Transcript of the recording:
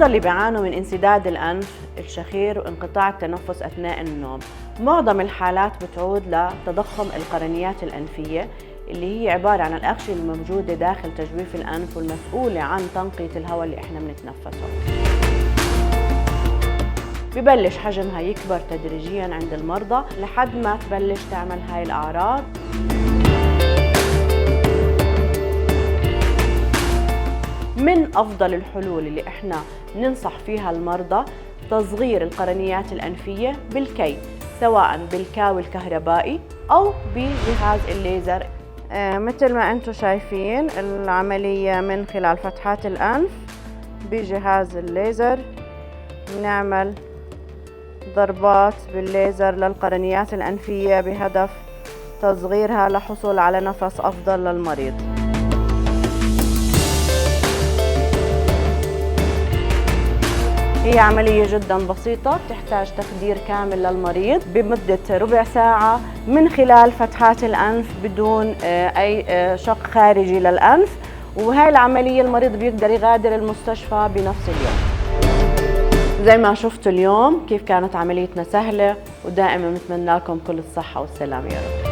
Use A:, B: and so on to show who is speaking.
A: المرضى اللي بيعانوا من انسداد الأنف الشخير وانقطاع التنفس أثناء النوم، معظم الحالات بتعود لتضخم القرنيات الأنفية اللي هي عبارة عن الأغشية الموجودة داخل تجويف الأنف والمسؤولة عن تنقية الهواء اللي احنا بنتنفسه. ببلش حجمها يكبر تدريجياً عند المرضى لحد ما تبلش تعمل هاي الأعراض. من أفضل الحلول اللي احنا ننصح فيها المرضى تصغير القرنيات الأنفية بالكي، سواء بالكاوي الكهربائي أو بجهاز الليزر. مثل ما انتم شايفين العملية من خلال فتحات الأنف بجهاز الليزر، بنعمل ضربات بالليزر للقرنيات الأنفية بهدف تصغيرها للحصول على نفس أفضل للمريض. هي عملية جدا بسيطة بتحتاج تخدير كامل للمريض بمدة ربع ساعة من خلال فتحات الأنف بدون أي شق خارجي للأنف، وهي العملية المريض بيقدر يغادر المستشفى بنفس اليوم. زي ما شفتوا اليوم كيف كانت عمليتنا سهلة، ودائما نتمنى لكم كل الصحة والسلامة يا رب.